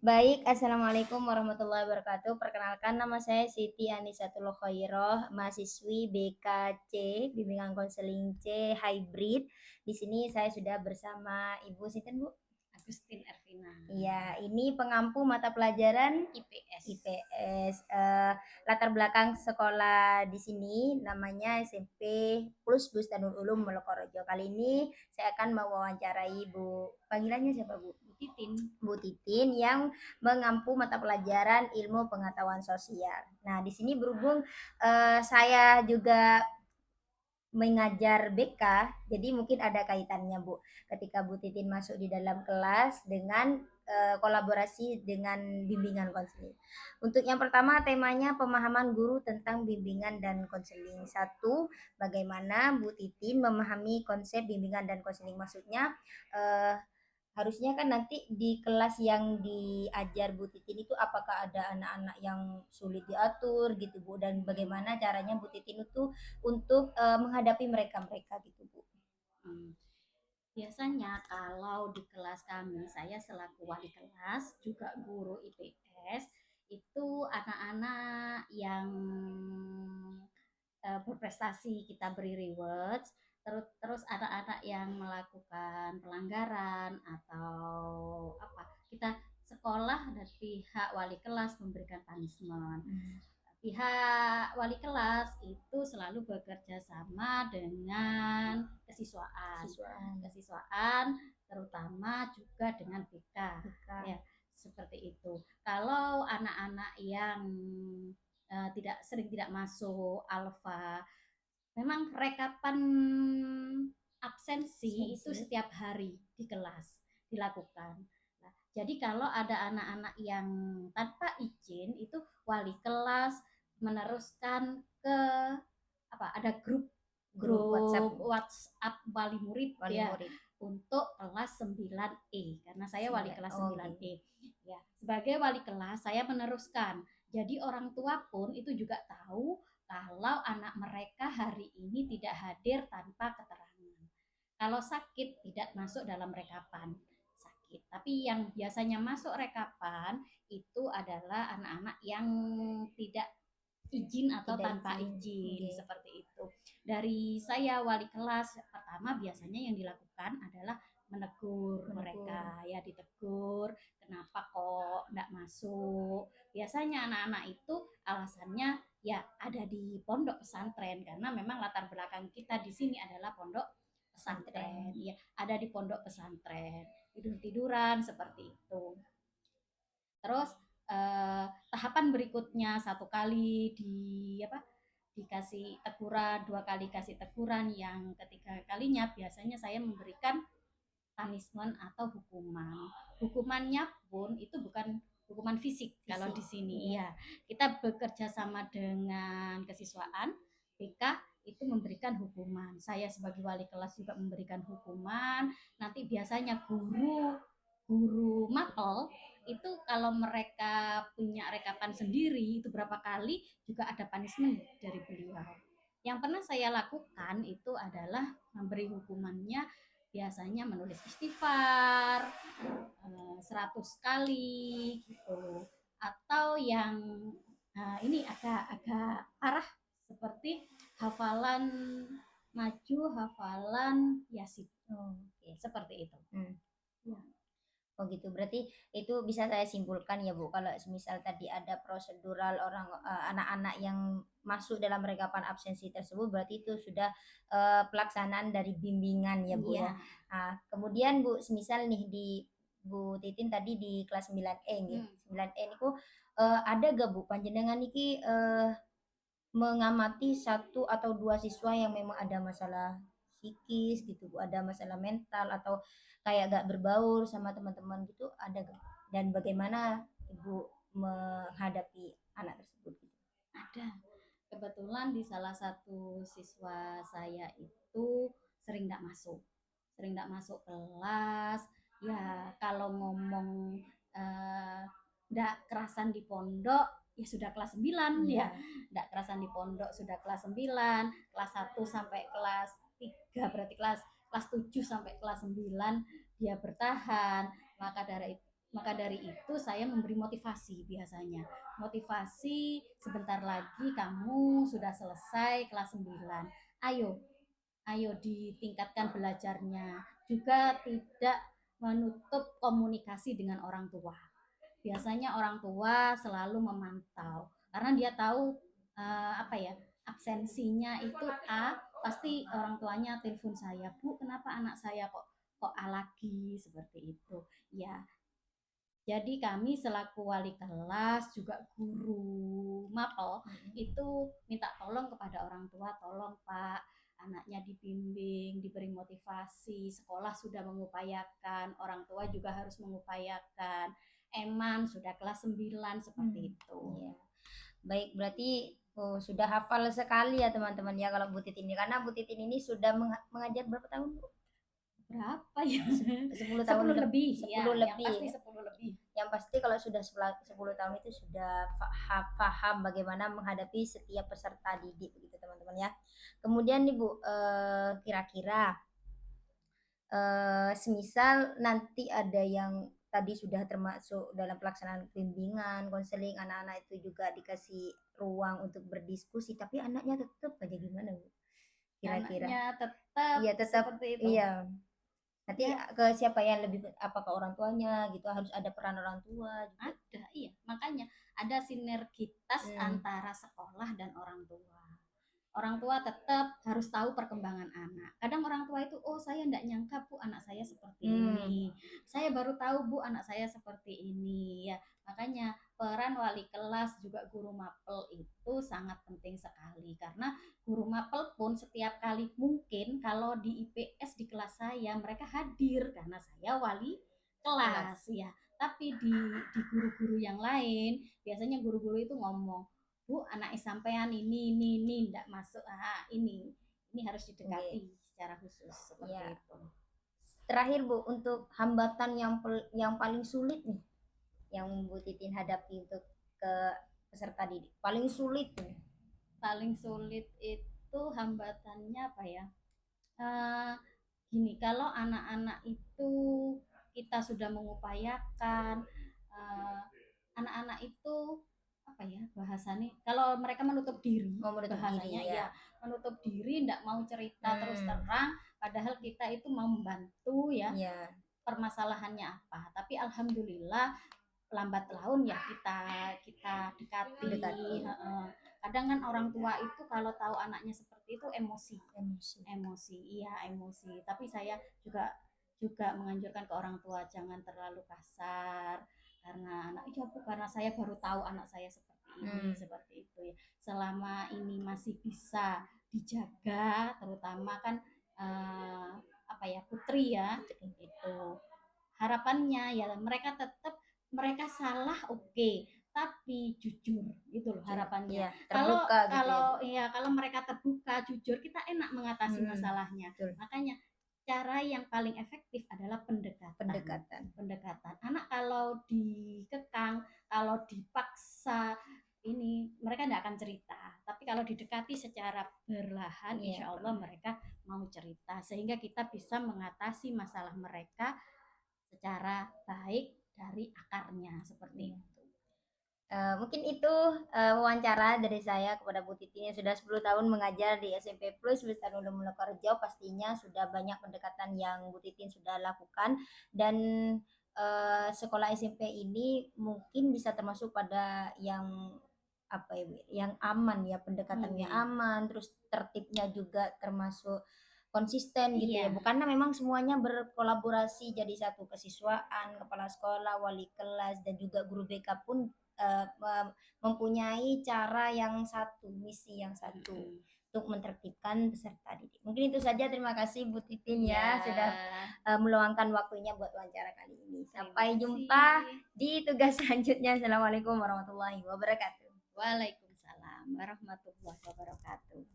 Baik, assalamualaikum warahmatullahi wabarakatuh. Perkenalkan nama saya Siti Anisatul Khoiroh, mahasiswi BKC, Bimbingan Konseling C Hybrid. Di sini saya sudah bersama Ibu Sinten, Bu? Agustin Ervina. Iya, ini pengampu mata pelajaran IPS. IPS. Latar belakang sekolah di sini namanya SMP Plus Bustanul Ulum Molokorojo. Kali ini saya akan mewawancarai Bu. Panggilannya siapa, Bu? Titin. Bu Titin yang mengampu mata pelajaran ilmu pengetahuan sosial. Nah, di sini berhubung saya juga mengajar BK, jadi mungkin ada kaitannya, Bu. Ketika Bu Titin masuk di dalam kelas dengan kolaborasi dengan bimbingan konseling. Untuk yang pertama temanya pemahaman guru tentang bimbingan dan konseling. Satu, bagaimana Bu Titin memahami konsep bimbingan dan konseling. Maksudnya eh, harusnya kan nanti di kelas yang diajar Bu Titin itu apakah ada anak-anak yang sulit diatur gitu Bu, dan bagaimana caranya Bu Titin itu untuk menghadapi mereka-mereka gitu Bu. Hmm. Biasanya kalau di kelas kami, saya selaku wali kelas, juga guru IPS, itu anak-anak yang berprestasi kita beri rewards, terus anak-anak yang melakukan pelanggaran atau apa, kita sekolah dan pihak wali kelas memberikan punishment. Pihak wali kelas itu selalu bekerja sama dengan kesiswaan, Siswaan. kesiswaan terutama juga dengan BK, ya seperti itu. Kalau anak-anak yang tidak masuk alfa, memang rekapan absensi itu setiap hari di kelas dilakukan. Nah, jadi kalau ada anak-anak yang tanpa izin, itu wali kelas meneruskan ke apa? Ada grup Grup WhatsApp WhatsApp wali murid wali ya murid. untuk kelas 9E, karena saya wali kelas Oh, 9E. Ya, sebagai wali kelas saya meneruskan. Jadi orang tua pun itu juga tahu kalau anak mereka hari ini tidak hadir tanpa keterangan. Kalau sakit tidak masuk dalam rekapan sakit. Tapi yang biasanya masuk rekapan itu adalah anak-anak yang tidak izin atau tidak tanpa izin okay. seperti itu. Dari saya wali kelas pertama biasanya yang dilakukan adalah menegur mereka, ya ditegur, kenapa kok enggak masuk. Biasanya anak-anak itu alasannya ya ada di pondok pesantren, karena memang latar belakang kita di sini adalah pondok pesantren. Ya, ada di pondok pesantren, tidur-tiduran seperti itu. Terus tahapan berikutnya satu kali dikasih teguran, dua kali kasih teguran, yang ketiga kalinya biasanya saya memberikan punishment atau hukuman. Hukumannya pun itu bukan hukuman fisik, kalau di sini ya kita bekerja sama dengan kesiswaan BK itu memberikan hukuman. Saya sebagai wali kelas juga memberikan hukuman. Nanti biasanya guru guru mapel itu kalau mereka punya rekapan sendiri itu berapa kali juga ada punishment dari beliau. Yang pernah saya lakukan itu adalah memberi hukumannya biasanya menulis istighfar 100 kali gitu, atau yang ini agak parah seperti hafalan maju, hafalan yasin, seperti itu. Ya. Oh gitu, berarti itu bisa saya simpulkan ya Bu, kalau misal tadi ada prosedural anak-anak yang masuk dalam rekapan absensi tersebut, berarti itu sudah pelaksanaan dari bimbingan ya Bu ya. Nah, kemudian Bu, semisal nih di Bu Titin tadi di kelas 9E nih, 9E niku ada gak Bu panjenengan niki mengamati satu atau dua siswa yang memang ada masalah psikis gitu Bu, ada masalah mental atau kayak gak berbaur sama teman-teman gitu, ada gak? Dan bagaimana Ibu menghadapi anak tersebut gitu? Ada. Kebetulan di salah satu siswa saya itu sering tidak masuk. Sering tidak masuk kelas. Ya, kalau ngomong tidak kerasan di pondok, ya sudah kelas 9 ya. Tidak kerasan di pondok sudah kelas 9, kelas 1 sampai kelas 3, berarti kelas kelas 7 sampai kelas 9 dia bertahan. Maka dari Maka dari itu saya memberi motivasi biasanya. Motivasi, sebentar lagi kamu sudah selesai kelas 9. Ayo, ayo ditingkatkan belajarnya. Juga tidak menutup komunikasi dengan orang tua. Biasanya orang tua selalu memantau karena dia tahu apa ya, absensinya itu A, pasti orang tuanya telepon saya, Bu, kenapa anak saya kok kok A lagi, seperti itu. Ya, jadi kami selaku wali kelas juga guru mapel itu minta tolong kepada orang tua, tolong Pak, anaknya dibimbing, diberi motivasi, sekolah sudah mengupayakan, orang tua juga harus mengupayakan. Eman sudah kelas 9 seperti itu. Iya. Baik, berarti sudah hafal sekali ya teman-teman ya kalau Bu Titin ini, karena Bu Titin ini sudah mengajar berapa tahun Bu? Berapa ya? 10 tahun 10 lebih 10 ya, yang lebih. pasti 10 lebih. Yang pasti kalau sudah 10 tahun itu sudah paham bagaimana menghadapi setiap peserta didik begitu teman-teman ya. Kemudian nih Bu, kira-kira semisal nanti ada yang tadi sudah termasuk dalam pelaksanaan bimbingan, konseling, anak-anak itu juga dikasih ruang untuk berdiskusi, tapi anaknya tetap aja gimana Bu? Kira-kira? Anaknya tetap Iya tetap, seperti itu. iya. Nanti Ya, ke siapa yang lebih, apakah orang tuanya gitu, harus ada peran orang tua juga. ada, iya. Makanya ada sinergitas Hmm. antara sekolah dan orang tua. Orang tua tetap harus tahu perkembangan anak. Kadang orang tua itu, oh saya tidak nyangka Bu anak saya seperti ini. Saya baru tahu Bu anak saya seperti ini. Ya, makanya peran wali kelas juga guru mapel itu sangat penting sekali karena guru mapel pun setiap kali mungkin kalau di IPS di kelas saya mereka hadir karena saya wali kelas ya. Tapi di guru-guru yang lain biasanya guru-guru itu ngomong, Bu, anak sampean ini enggak masuk. Ini harus didekati secara khusus seperti Ya. itu. Terakhir Bu, untuk hambatan yang paling sulit nih, yang Bu Titin hadapi untuk ke peserta didik, paling sulit nih. Paling sulit itu hambatannya apa ya? Uh, Gini, kalau anak-anak itu kita sudah mengupayakan, uh, anak-anak itu apa ya bahasanya, kalau mereka menutup diri, menutup bahasanya diri, ya menutup diri, tidak mau cerita terus terang, padahal kita itu mau membantu ya, permasalahannya apa. Tapi alhamdulillah lambat laun ya kita dekati. Kadang kan orang tua itu kalau tahu anaknya seperti itu emosi, iya emosi. Tapi saya juga juga menganjurkan ke orang tua jangan terlalu kasar karena anak itu karena saya baru tahu anak saya seperti ini, seperti itu ya. Selama ini masih bisa dijaga, terutama kan apa ya, putri ya, itu harapannya ya mereka tetap, mereka salah oke, tapi jujur gitu loh harapannya. Kalau terbuka gitu kalau ya kalau mereka terbuka jujur kita enak mengatasi masalahnya. Makanya cara yang paling efektif adalah pendekatan. Anak kalau dikekang, kalau dipaksa ini mereka tidak akan cerita. Tapi kalau didekati secara perlahan, insya Allah mereka mau cerita sehingga kita bisa mengatasi masalah mereka secara baik dari akarnya seperti itu. Mungkin itu wawancara dari saya kepada Bu Titi yang sudah 10 tahun mengajar di SMP Plus Wisata Monokerjo. Pastinya sudah banyak pendekatan yang Bu Titin sudah lakukan dan sekolah SMP ini mungkin bisa termasuk pada yang apa ya, yang aman ya, pendekatannya aman, terus tertibnya juga termasuk konsisten gitu ya. Karena memang semuanya berkolaborasi jadi satu, kesiswaan, kepala sekolah, wali kelas dan juga guru BK pun mempunyai cara yang satu, misi yang satu untuk menertibkan peserta didik. Mungkin itu saja. Terima kasih Bu Titin ya sudah meluangkan waktunya buat wawancara kali ini. Sampai jumpa di tugas selanjutnya. Assalamualaikum warahmatullahi wabarakatuh. Waalaikumsalam warahmatullahi wabarakatuh.